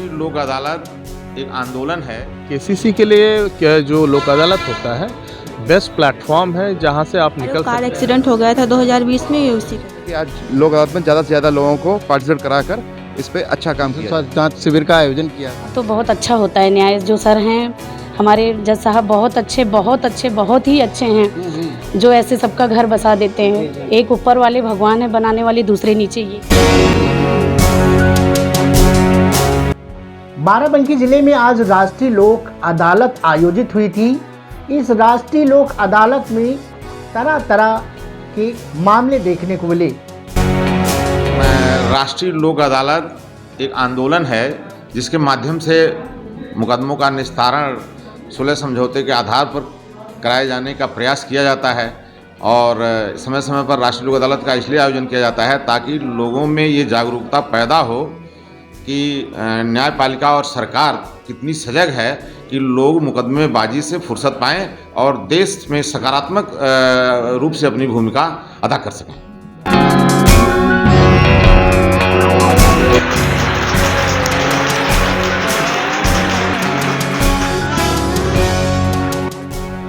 राष्ट्रीय लोक अदालत एक आंदोलन है। केसीसी के लिए क्या जो लोक अदालत होता है बेस्ट प्लेटफॉर्म है जहां से आप निकल सकते हैं। कार एक्सीडेंट हो गया था 2020 में, ये उसी का। कि आज लोक अदालत में ज़्यादा से ज़्यादा लोगों को पार्टिसिपेट कराकर इस पे अच्छा काम किया। जांच शिविर का आयोजन किया तो बहुत अच्छा होता है। न्याय जो सर हैं हमारे जज साहब बहुत ही अच्छे हैं, जो ऐसे सबका घर बसा देते हैं। एक ऊपर वाले भगवान है बनाने वाले, दूसरे नीचे ये। बाराबंकी जिले में आज राष्ट्रीय लोक अदालत आयोजित हुई थी। इस राष्ट्रीय लोक अदालत में तरह तरह के मामले देखने को मिले। राष्ट्रीय लोक अदालत एक आंदोलन है जिसके माध्यम से मुकदमों का निस्तारण सुलह समझौते के आधार पर कराए जाने का प्रयास किया जाता है। और समय समय पर राष्ट्रीय लोक अदालत का इसलिए आयोजन किया जाता है ताकि लोगों में ये जागरूकता पैदा हो कि न्यायपालिका और सरकार कितनी सजग है कि लोग मुकदमेबाजी से फुर्सत पाएं और देश में सकारात्मक रूप से अपनी भूमिका अदा कर सकें।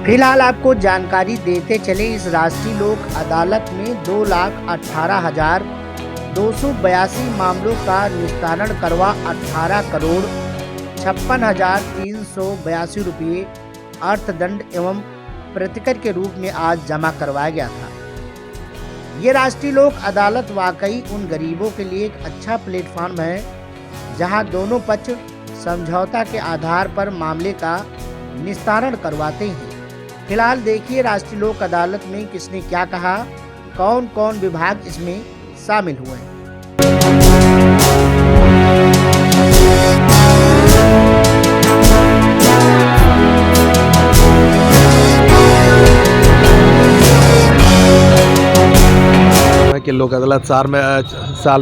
फिलहाल आपको जानकारी देते चले, इस राष्ट्रीय लोक अदालत में 2,18,282 मामलों का निस्तारण करवा 18,56,382 रुपये अर्थदंड एवं प्रतिकर के रूप में आज जमा करवाया गया था। ये राष्ट्रीय लोक अदालत वाकई उन गरीबों के लिए एक अच्छा प्लेटफॉर्म है जहां दोनों पक्ष समझौता के आधार पर मामले का निस्तारण करवाते हैं। फिलहाल देखिए राष्ट्रीय लोक अदालत में किसने क्या कहा, कौन कौन विभाग इसमें शामिल हुए हैं। कि लोक अदालत साल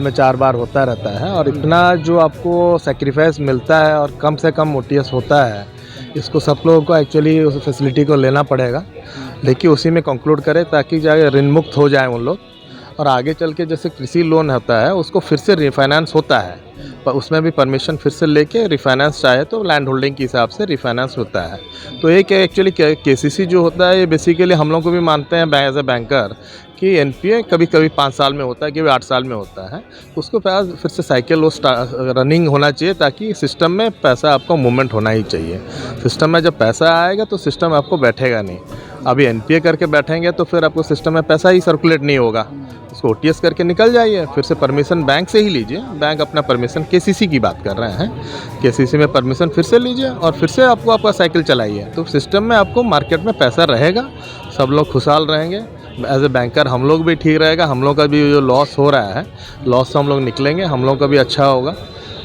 में 4 बार होता रहता है और इतना जो आपको सेक्रीफाइस मिलता है और कम से कम ओटीएस होता है, इसको सब लोगों को एक्चुअली उस फैसिलिटी को लेना पड़ेगा। देखिए उसी में कंक्लूड करें ताकि जाके ऋण मुक्त हो जाए उन लोग, और आगे चल के जैसे कृषि लोन होता है उसको फिर से रिफाइनेंस होता है, पर उसमें भी परमिशन फिर से लेके रिफाइनेंस चाहे तो लैंड होल्डिंग के हिसाब से रिफाइनेंस होता है। तो एक एक्चुअली केसीसी जो होता है ये बेसिकली हम लोग को भी मानते हैं एज ए बैंकर कि एनपीए कभी कभी 5 साल में होता है, कभी 8 साल में होता है, तो उसको फिर से साइकिल रनिंग होना चाहिए ताकि सिस्टम में पैसा आपको मूवमेंट होना ही चाहिए। सिस्टम में जब पैसा आएगा तो सिस्टम आपको बैठेगा नहीं। अभी एनपीए करके बैठेंगे तो फिर आपको सिस्टम में पैसा ही सर्कुलेट नहीं होगा। उसको ओटीएस करके निकल जाइए, फिर से परमिशन बैंक से ही लीजिए। बैंक अपना परमिशन केसीसी की बात कर रहे हैं, केसीसी में परमिशन फिर से लीजिए और फिर से आपका साइकिल चलाइए। तो सिस्टम में आपको मार्केट में पैसा रहेगा, सब लोग खुशहाल रहेंगे। एज ए बैंकर हम लोग भी ठीक रहेगा, हम लोग का भी जो लॉस हो रहा है लॉस से हम लोग निकलेंगे, हम लोग का भी अच्छा होगा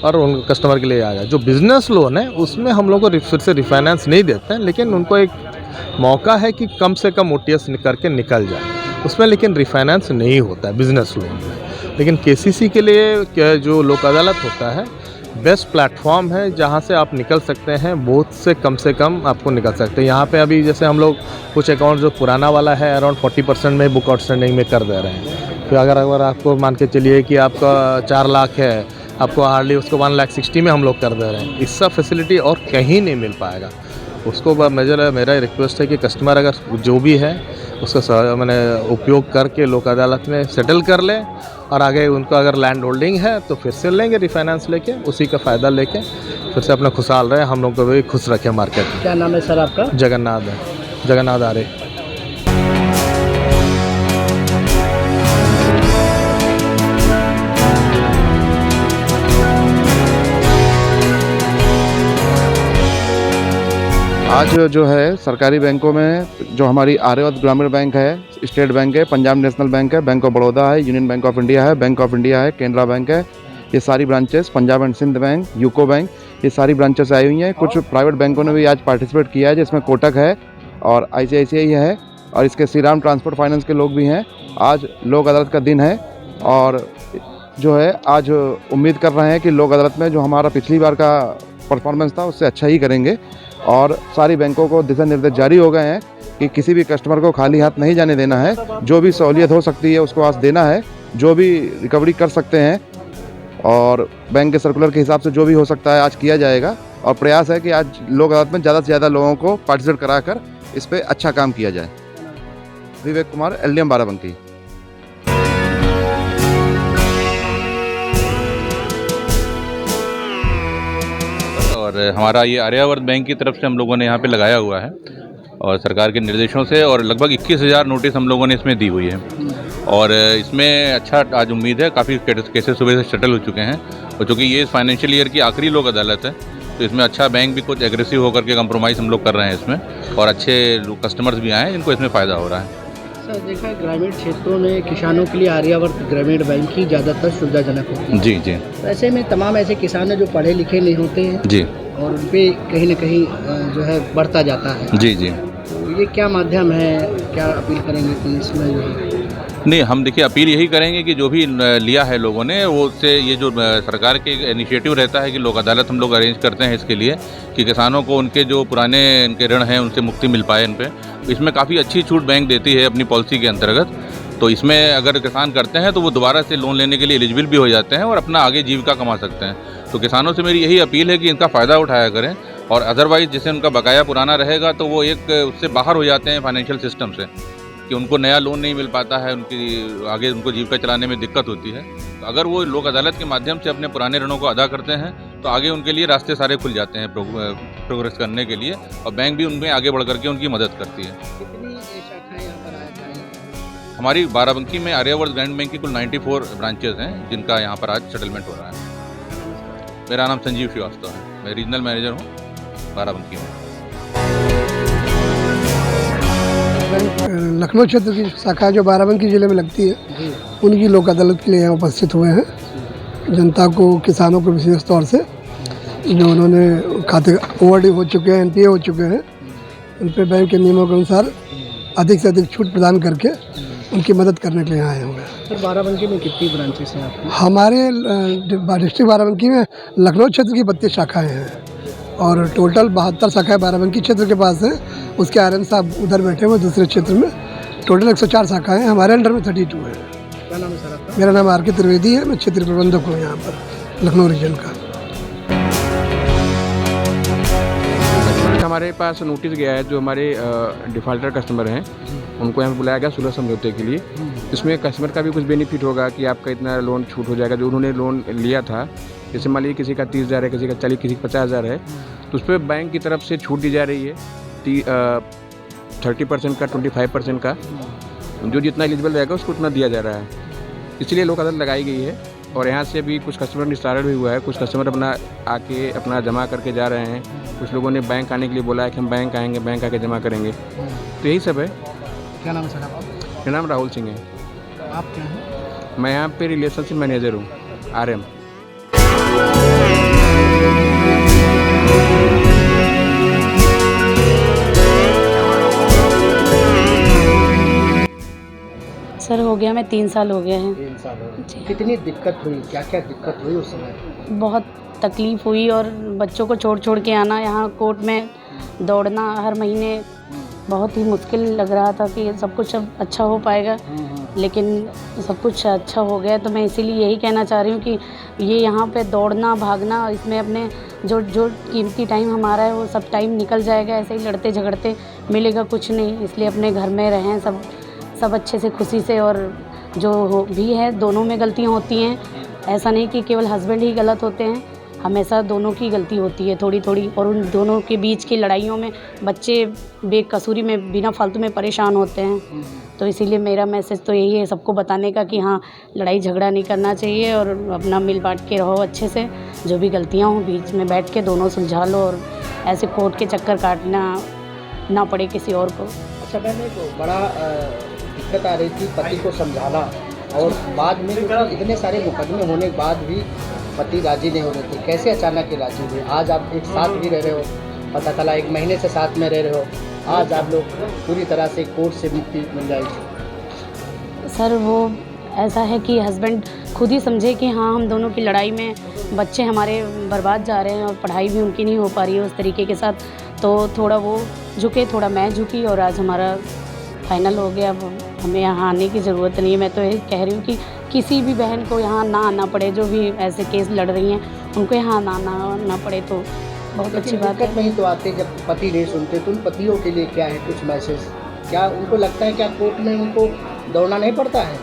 और उन कस्टमर के लिए आएगा। जो बिज़नेस लोन है उसमें हम लोग को फिर से रिफाइनेंस नहीं देते हैं, लेकिन उनको एक मौका है कि कम से कम ओटीएस करके निकल जाए उसमें, लेकिन रिफाइनेंस नहीं होता है बिज़नेस लोन में। लेकिन केसीसी के लिए क्या जो लोक अदालत होता है बेस्ट प्लेटफॉर्म है जहां से आप निकल सकते हैं, बहुत से कम आपको निकल सकते हैं। यहाँ पे अभी जैसे हम लोग कुछ अकाउंट जो पुराना वाला है अराउंड 40% में बुक आउटस्टैंडिंग में कर दे रहे हैं। फिर अगर आपको मान के चलिए कि आपका 4 लाख है, आपको हार्डली उसको 1,60,000 में हम लोग कर दे रहे हैं। इसका फैसिलिटी और कहीं नहीं मिल पाएगा उसको। मेरा रिक्वेस्ट है कि कस्टमर अगर जो भी है उसका मैंने उपयोग करके लोक अदालत में सेटल कर ले और आगे उनको अगर लैंड होल्डिंग है तो फिर से लेंगे रिफाइनेंस लेके, उसी का फ़ायदा लेके फिर से अपना खुशहाल रहे, हम लोग को भी खुश रखे मार्केट। क्या नाम है सर आपका? जगन्नाथ आर्य। आज जो है सरकारी बैंकों में जो हमारी आर्यावर्त ग्रामीण बैंक है, स्टेट बैंक है, पंजाब नेशनल बैंक है, बैंक ऑफ बड़ौदा है, यूनियन बैंक ऑफ इंडिया है, बैंक ऑफ इंडिया है, केनरा बैंक है, ये सारी branches, Punjab and Sindh Bank, UCO Bank, ये सारी ब्रांचेस आई हुई हैं। कुछ प्राइवेट बैंकों ने भी आज पार्टिसिपेट किया है जिसमें कोटक है और ICICI है और इसके श्रीराम ट्रांसपोर्ट फाइनेंस के लोग भी हैं। आज लोक अदालत का दिन है और जो है आज उम्मीद कर रहे हैं कि लोक अदालत में जो हमारा पिछली बार का परफॉर्मेंस था उससे अच्छा ही करेंगे। और सारी बैंकों को दिशा निर्देश जारी हो गए हैं कि किसी भी कस्टमर को खाली हाथ नहीं जाने देना है। जो भी सहूलियत हो सकती है उसको आज देना है, जो भी रिकवरी कर सकते हैं और बैंक के सर्कुलर के हिसाब से जो भी हो सकता है आज किया जाएगा और प्रयास है कि आज लोक अदालत में ज़्यादा से ज़्यादा लोगों को पार्टिसिपेट कराकर इस पर अच्छा काम किया जाए। विवेक कुमार, LDM बाराबंकी। और हमारा ये आर्यावर्त बैंक की तरफ से हम लोगों ने यहाँ पे लगाया हुआ है और सरकार के निर्देशों से, और लगभग 21,000 नोटिस हम लोगों ने इसमें दी हुई है। और इसमें अच्छा आज उम्मीद है, काफ़ी केसेस सुबह से सेटल हो चुके हैं। और चूँकि ये फाइनेंशियल ईयर की आखिरी लोक अदालत है तो इसमें अच्छा बैंक भी कुछ एग्रेसिव होकर के कंप्रोमाइज़ हम लोग कर रहे हैं इसमें, और अच्छे कस्टमर्स भी आए हैं जिनको इसमें फ़ायदा हो रहा है। सर देखा है ग्रामीण क्षेत्रों में किसानों के लिए आर्यावर्त ग्रामीण बैंक ही ज़्यादातर सुविधाजनक होती है। जी जी ऐसे में तमाम ऐसे किसान हैं जो पढ़े लिखे नहीं होते हैं जी और उन पे कहीं ना कहीं जो है बढ़ता जाता है। जी जी तो ये क्या माध्यम है, क्या अपील करेंगे कि इसमें जो है? नहीं, हम देखिए अपील यही करेंगे कि जो भी लिया है लोगों ने वो उससे, ये जो सरकार के इनिशिएटिव रहता है कि लोक अदालत हम लोग अरेंज करते हैं इसके लिए कि किसानों को उनके जो पुराने इनके ऋण हैं उनसे मुक्ति मिल पाए इन पे, इसमें काफ़ी अच्छी छूट बैंक देती है अपनी पॉलिसी के अंतर्गत। तो इसमें अगर किसान करते हैं तो वो दोबारा से लोन लेने के लिए एलिजिबल भी हो जाते हैं और अपना आगे जीविका कमा सकते हैं। तो किसानों से मेरी यही अपील है कि इनका फ़ायदा उठाया करें, और अदरवाइज़ जैसे उनका बकाया पुराना रहेगा तो वो एक उससे बाहर हो जाते हैं फाइनेंशियल सिस्टम से, कि उनको नया लोन नहीं मिल पाता है, उनकी आगे उनको जीविका चलाने में दिक्कत होती है। तो अगर वो लोक अदालत के माध्यम से अपने पुराने ऋणों को अदा करते हैं तो आगे उनके लिए रास्ते सारे खुल जाते हैं प्रोग्रेस करने के लिए, और बैंक भी उनमें आगे बढ़ करके उनकी मदद करती है। कितनी शाखाएं यहाँ पर आए? हमारी बाराबंकी में आर्यावर्त ग्रामीण बैंक की कुल 94 ब्रांचेज हैं जिनका यहाँ पर आज सेटलमेंट हो रहा है। मेरा नाम संजीव श्रीवास्तव है, मैं रीजनल मैनेजर हूँ बाराबंकी में। लखनऊ क्षेत्र की शाखा जो बाराबंकी ज़िले में लगती है उनकी लोक अदालत के लिए यहाँ उपस्थित हुए हैं। जनता को, किसानों को विशेष तौर से जो उन्होंने खाते ओवरड्यू हो चुके हैं, NPA हो चुके हैं, उन पर बैंक के नियमों के अनुसार अधिक से अधिक छूट प्रदान करके उनकी मदद करने के लिए आए हुए हैं। सर बाराबंकी में कितनी ब्रांचेस हैं आपकी? हमारे डिस्ट्रिक्ट बाराबंकी में लखनऊ क्षेत्र की 32 शाखाएँ हैं और टोटल 72 शाखाएँ बाराबंकी क्षेत्र के पास हैं। उसके RM साहब उधर बैठे हुए दूसरे क्षेत्र में, टोटल 104 शाखाएँ हैं। हमारे अंडर में 32 है। क्या नाम है सर आपका? मेरा नाम RK त्रिवेदी है, मैं क्षेत्रीय प्रबंधक हूँ यहाँ पर लखनऊ रीजन का। हमारे पास नोटिस गया है, जो हमारे डिफ़ॉल्टर कस्टमर हैं उनको यहाँ बुलाया गया सुलह समझौते के लिए। इसमें कस्टमर का भी कुछ बेनिफिट होगा कि आपका इतना लोन छूट हो जाएगा। जो उन्होंने लोन लिया था, जैसे मान लीजिए किसी का 30,000 है, किसी का 40, किसी का 50,000 है, तो उस पर बैंक की तरफ से छूट दी जा रही है 30% का, 25% का। जो जितना एलिजिबल रहेगा उसको उतना दिया जा रहा है। इसलिए लोक अदालत लगाई गई है और यहाँ से भी कुछ कस्टमर निस्तारण भी हुआ है। कुछ कस्टमर अपना आके अपना जमा करके जा रहे हैं। कुछ लोगों ने बैंक आने के लिए बोला है कि हम बैंक आएंगे, बैंक आके जमा करेंगे। तो यही सब है। क्या नाम है सर आपका? मेरा नाम राहुल सिंह है। आप क्या हैं? मैं यहाँ पे रिलेशनशिप मैनेजर हूँ, RM। सर हो गया, मैं 3 साल हो गया है। 3 साल हो गए। कितनी दिक्कत हुई, क्या क्या दिक्कत हुई उस समय? बहुत तकलीफ़ हुई, और बच्चों को छोड़ छोड़ के आना, यहाँ कोर्ट में दौड़ना हर महीने, बहुत ही मुश्किल लग रहा था कि सब कुछ अब अच्छा हो पाएगा, लेकिन सब कुछ अच्छा हो गया। तो मैं इसीलिए यही कहना चाह रही हूँ कि ये यहाँ पे दौड़ना भागना, इसमें अपने जो कीमती टाइम हमारा है वो सब टाइम निकल जाएगा। ऐसे ही लड़ते झगड़ते मिलेगा कुछ नहीं। इसलिए अपने घर में रहें सब अच्छे से, खुशी से, और जो भी है दोनों में गलतियाँ होती हैं। ऐसा नहीं कि केवल हस्बैंड ही गलत होते हैं, हमेशा दोनों की गलती होती है थोड़ी थोड़ी। और उन दोनों के बीच की लड़ाइयों में बच्चे बेकसूरी में बिना फालतू में परेशान होते हैं। तो इसीलिए मेरा मैसेज तो यही है सबको बताने का कि हाँ, लड़ाई झगड़ा नहीं करना चाहिए और अपना मिल बांट के रहो अच्छे से। जो भी गलतियाँ हों बीच में बैठ के दोनों सुलझा लो, और ऐसे कोर्ट के चक्कर काटना ना पड़े किसी और को। अच्छा, मैंने एक बड़ा दिक्कत आ रही थी पति को समझाना, और बाद में इतने सारे मुकदमे होने के बाद भी पति राजी नहीं हो रहे थे। कैसे अचानक ही राजी हुए? आज आप एक साथ भी रह रहे हो, पता चला 1 महीने से साथ में रह रहे हो, आज आप लोग पूरी तरह से कोर्ट से मुक्ति मिल जाएगी। सर वो ऐसा है कि हस्बैंड खुद ही समझे कि हाँ, हम दोनों की लड़ाई में बच्चे हमारे बर्बाद जा रहे हैं और पढ़ाई भी उनकी नहीं हो पा रही है उस तरीके के साथ। तो थोड़ा वो झुके, थोड़ा मैं झुकी, और आज हमारा फाइनल हो गया। अब हमें यहाँ आने की ज़रूरत नहीं है। मैं तो यही कह रही हूँ कि किसी भी बहन को यहाँ ना आना पड़े, जो भी ऐसे केस लड़ रही हैं उनको यहाँ ना आना पड़े, तो बहुत अच्छी बात है। दिक्कत नहीं तो आते जब पति नहीं सुनते, तो उन पतियों के लिए क्या है कुछ मैसेज? क्या उनको लगता है क्या कोर्ट में उनको दौड़ना नहीं पड़ता है?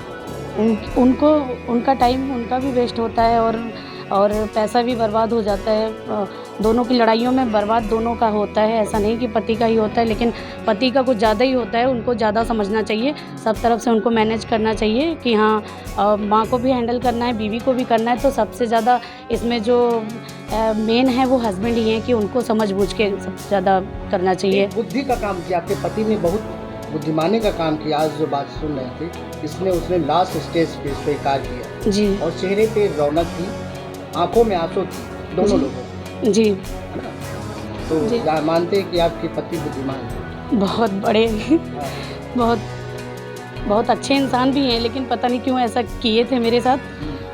उनको उनका टाइम उनका भी वेस्ट होता है और पैसा भी बर्बाद हो जाता है। दोनों की लड़ाइयों में बर्बाद दोनों का होता है, ऐसा नहीं कि पति का ही होता है, लेकिन पति का कुछ ज़्यादा ही होता है। उनको ज़्यादा समझना चाहिए, सब तरफ से उनको मैनेज करना चाहिए कि हाँ माँ को भी हैंडल करना है, बीवी को भी करना है। तो सबसे ज़्यादा इसमें जो मेन है वो हस्बैंड ही है कि उनको समझ बूझ के सबसे ज़्यादा करना चाहिए। बुद्धि का काम किया आपके पति ने, बहुत बुद्धिमानी का काम किया। आज जो बात सुन रहे थे इसमें उसने लास्ट स्टेज पे स्वीकार किया जी, और चेहरे पे रौनक थी, आंखों में आंसू थी दोनों लोगों जी, है ना? तो जी। मानते हैं कि आपके पति बुद्धिमान हैं। बहुत बड़े बहुत अच्छे इंसान भी हैं, लेकिन पता नहीं क्यों ऐसा किए थे मेरे साथ।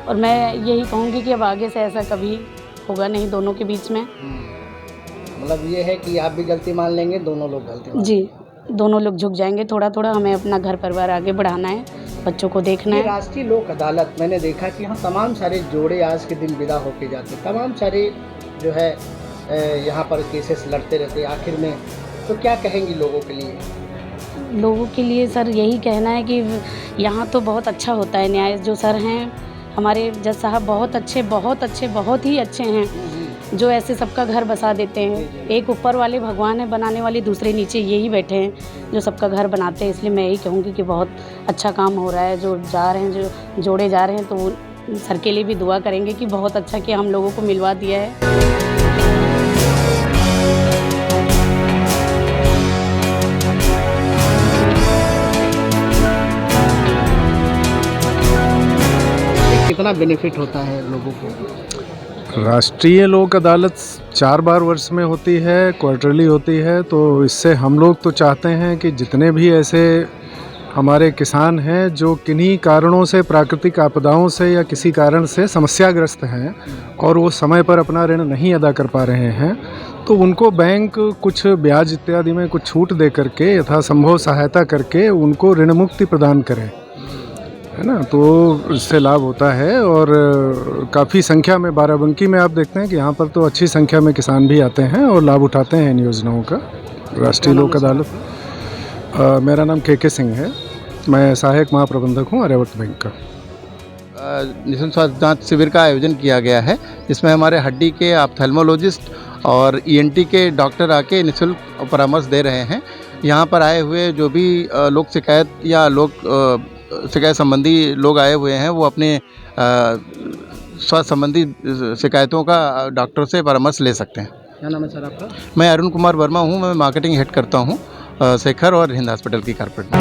और मैं यही कहूँगी कि अब आगे से ऐसा कभी होगा नहीं दोनों के बीच में। मतलब ये है कि आप भी गलती मान लेंगे, दोनों लोग गलती मान जी, दोनों लोग झुक जाएंगे थोड़ा थोड़ा। हमें अपना घर परिवार आगे बढ़ाना है, बच्चों को देखना ये है। राष्ट्रीय लोक अदालत मैंने देखा कि यहाँ तमाम सारे जोड़े आज के दिन विदा होके जाते, तमाम सारे जो है यहाँ पर केसेस लड़ते रहते आखिर में। तो क्या कहेंगी लोगों के लिए? लोगों के लिए सर यही कहना है कि यहाँ तो बहुत अच्छा होता है न्याय। जो सर हैं हमारे जज साहब बहुत अच्छे, बहुत ही अच्छे हैं, जो ऐसे सबका घर बसा देते हैं। एक ऊपर वाले भगवान है बनाने वाले, दूसरे नीचे यही बैठे हैं जो सबका घर बनाते हैं। इसलिए मैं यही कहूँगी कि बहुत अच्छा काम हो रहा है। जो जा रहे हैं, जो जोड़े जा रहे हैं, तो वो सर के लिए भी दुआ करेंगे कि बहुत अच्छा कि हम लोगों को मिलवा दिया है। कितना बेनिफिट होता है लोगों को? राष्ट्रीय लोक अदालत 4 बार वर्ष में होती है, क्वार्टरली होती है। तो इससे हम लोग तो चाहते हैं कि जितने भी ऐसे हमारे किसान हैं जो किन्हीं कारणों से, प्राकृतिक आपदाओं से या किसी कारण से समस्याग्रस्त हैं और वो समय पर अपना ऋण नहीं अदा कर पा रहे हैं, तो उनको बैंक कुछ ब्याज इत्यादि में कुछ छूट दे करके, यथासंभव सहायता करके उनको ऋण मुक्ति प्रदान करें, है ना। तो इससे लाभ होता है। और काफ़ी संख्या में बाराबंकी में आप देखते हैं कि यहाँ पर तो अच्छी संख्या में किसान भी आते हैं और लाभ उठाते हैं इन योजनाओं का। राष्ट्रीय लोक अदालत, मेरा नाम के सिंह है, मैं सहायक महाप्रबंधक हूँ आर्यावर्त बैंक का। निःशुल्क स्वास्थ्य जांच शिविर का आयोजन किया गया है, जिसमें हमारे हड्डी के ऑप्थेल्मोलॉजिस्ट और ईएनटी के डॉक्टर आके निःशुल्क परामर्श दे रहे हैं। यहाँ पर आए हुए जो भी लोक शिकायत या शिकायत संबंधी लोग आए हुए हैं, वो अपने स्वास्थ्य संबंधी शिकायतों का डॉक्टर से परामर्श ले सकते हैं। क्या नाम है सर आपका? मैं अरुण कुमार वर्मा हूँ, मैं मार्केटिंग हेड करता हूँ शेखर और हिंद हॉस्पिटल की कॉर्पोरेट में।